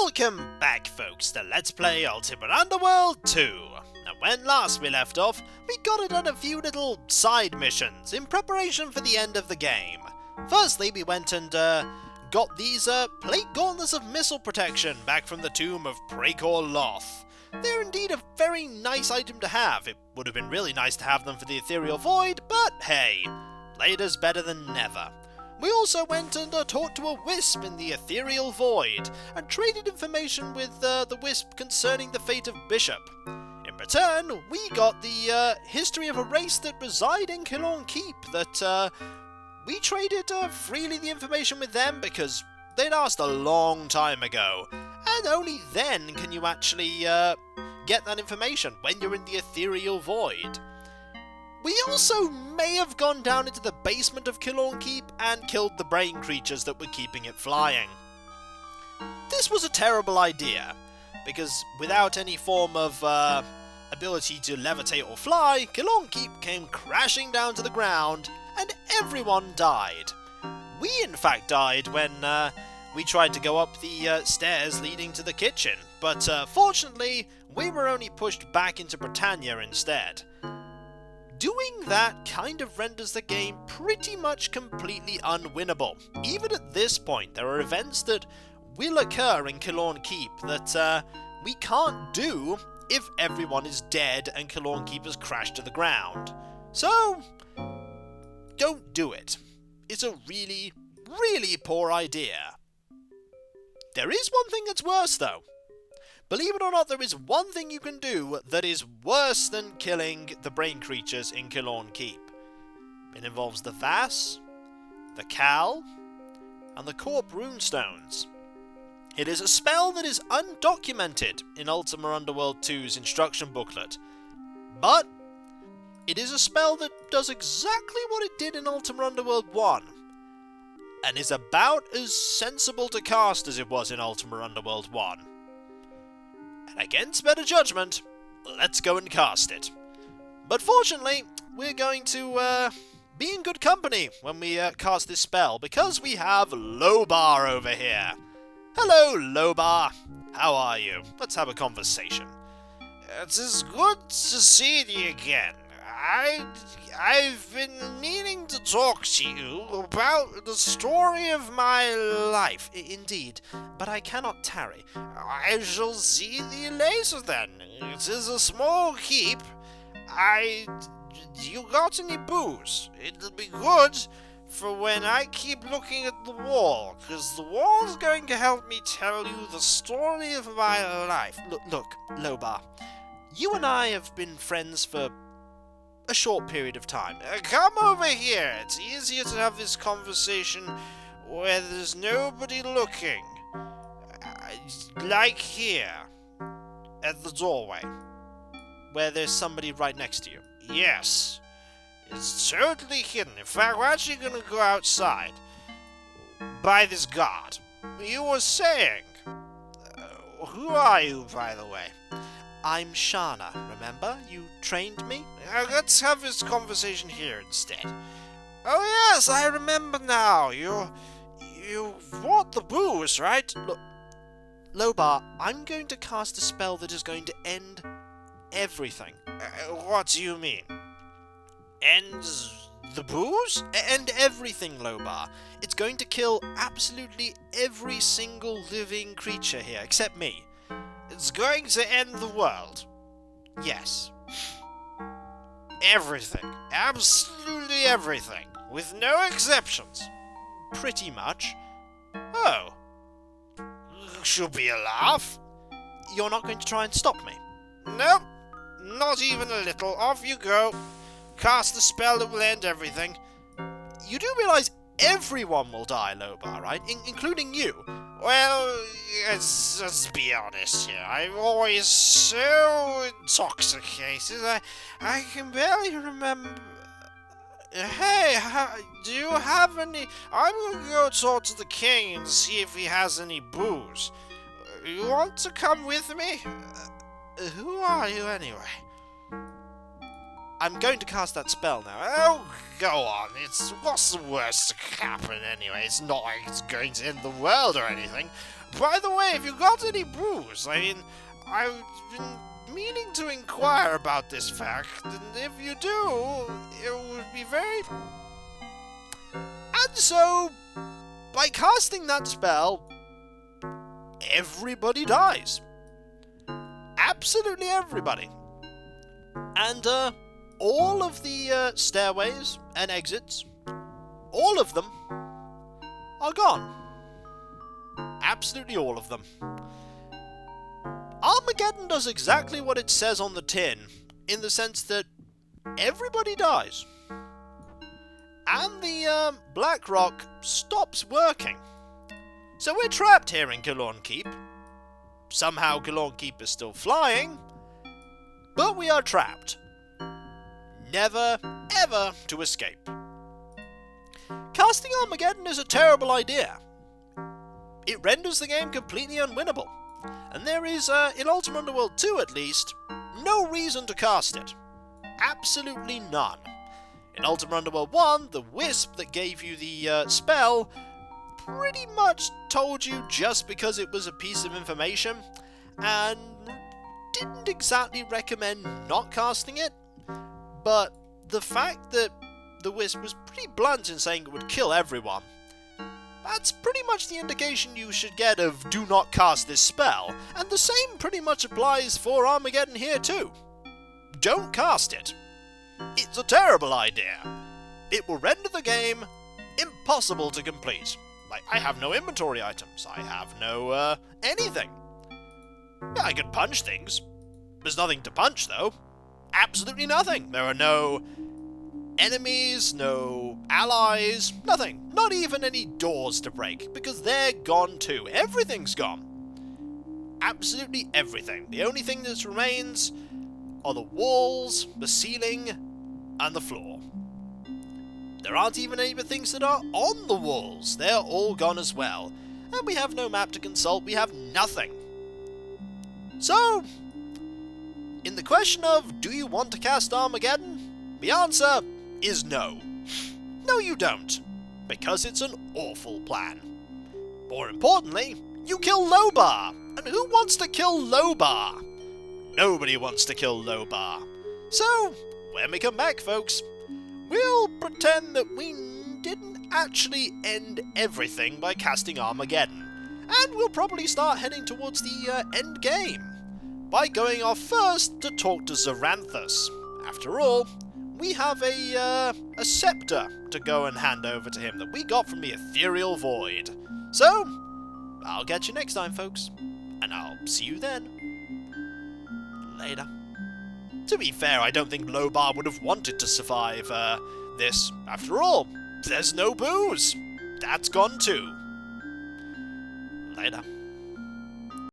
Welcome back, folks, to Let's Play Ultima Underworld 2. And when last we left off, we got it on a few little side missions in preparation for the end of the game. Firstly, we went and got these plate gauntlets of missile protection back from the tomb of Prekor Loth. They're indeed a very nice item to have. It would have been really nice to have them for the Ethereal Void, but hey, later's better than never. We also went and talked to a wisp in the Ethereal Void, and traded information with the wisp concerning the fate of Bishop. In return, we got the history of a race that reside in Kilorn Keep that we traded freely the information with them because they'd asked a long time ago, and only then can you actually get that information, when you're in the Ethereal Void. We also may have gone down into the basement of Kilorn Keep and killed the brain creatures that were keeping it flying. This was a terrible idea, because without any form of ability to levitate or fly, Kilorn Keep came crashing down to the ground, and everyone died. We in fact died when we tried to go up the stairs leading to the kitchen, but fortunately we were only pushed back into Britannia instead. Doing that kind of renders the game pretty much completely unwinnable. Even at this point, there are events that will occur in Kilorn Keep that we can't do if everyone is dead and Kilorn Keep has crashed to the ground. So, don't do it. It's a really, really poor idea. There is one thing that's worse though. Believe it or not, there is one thing you can do that is worse than killing the brain creatures in Kilorn Keep. It involves the Vas, the Cal, and the Corp runestones. It is a spell that is undocumented in Ultima Underworld 2's instruction booklet, but it is a spell that does exactly what it did in Ultima Underworld 1, and is about as sensible to cast as it was in Ultima Underworld 1. And against better judgment, let's go and cast it. But fortunately, we're going to be in good company when we cast this spell, because we have Lobar over here. Hello, Lobar. How are you? Let's have a conversation. It's good to see you again. I've been meaning to talk to you about the story of my life. Indeed, but I cannot tarry. I shall see thee later then. It is a small keep. You got any booze? It'll be good for when I keep looking at the wall, because the wall's going to help me tell you the story of my life. Look, Lobar, you and I have been friends for a short period of time. Come over here. It's easier to have this conversation where there's nobody looking. Like here, at the doorway. Where there's somebody right next to you. Yes. It's totally hidden. In fact, we're actually going to go outside. By this guard. You were saying. Who are you, by the way? I'm Shana, remember? You trained me? Let's have this conversation here instead. Oh yes, I remember now. You bought the booze, right? Look, Lobar, I'm going to cast a spell that is going to end everything. What do you mean? End the booze? End everything, Lobar. It's going to kill absolutely every single living creature here, except me. It's going to end the world. Yes. Everything. Absolutely everything. With no exceptions. Pretty much. Oh. Should be a laugh. You're not going to try and stop me? Nope. Not even a little. Off you go. Cast the spell that will end everything. You do realise everyone will die, Lobar, right? Including you. Well, let's be honest here. I'm always so intoxicated. I can barely remember. Hey, do you have any? I'm gonna go talk to the king and see if he has any booze. You want to come with me? Who are you anyway? I'm going to cast that spell now. Oh, go on. What's the worst that can happen anyway? It's not like it's going to end the world or anything. by the way, if you got any booze, I mean, I've been meaning to inquire about this fact, and if you do, it would be very... And so, by casting that spell, everybody dies. Absolutely everybody. And, all of the stairways and exits, all of them, are gone. Absolutely all of them. Armageddon does exactly what it says on the tin, in the sense that everybody dies. And the blackrock stops working. So we're trapped here in Kilorn Keep. Somehow Kilorn Keep is still flying, but we are trapped. Never, ever to escape. Casting Armageddon is a terrible idea. It renders the game completely unwinnable, and there is, in Ultima Underworld 2 at least, no reason to cast it. Absolutely none. In Ultima Underworld 1, the wisp that gave you the spell pretty much told you just because it was a piece of information, and didn't exactly recommend not casting it, but the fact that the wisp was pretty blunt in saying it would kill everyone, that's pretty much the indication you should get of do not cast this spell, and the same pretty much applies for Armageddon here too. Don't cast it. It's a terrible idea. It will render the game impossible to complete. Like, I have no inventory items, I have no, anything. Yeah, I can punch things. There's nothing to punch, though. Absolutely nothing. There are no enemies, no allies, nothing. Not even any doors to break, because they're gone too. Everything's gone. Absolutely everything. The only thing that remains are the walls, the ceiling, and the floor. There aren't even any things that are on the walls. They're all gone as well. And we have no map to consult. We have nothing. So, in the question of, do you want to cast Armageddon? The answer is no. No, you don't. Because it's an awful plan. More importantly, you kill Lobar. And who wants to kill Lobar? Nobody wants to kill Lobar. So, when we come back, folks, we'll pretend that we didn't actually end everything by casting Armageddon. And we'll probably start heading towards the end game by going off first to talk to Zoranthus. After all, we have a scepter to go and hand over to him that we got from the ethereal void. So, I'll catch you next time, folks, and I'll see you then. Later. To be fair, I don't think Lobar would have wanted to survive this. After all, there's no booze. That's gone too. Later.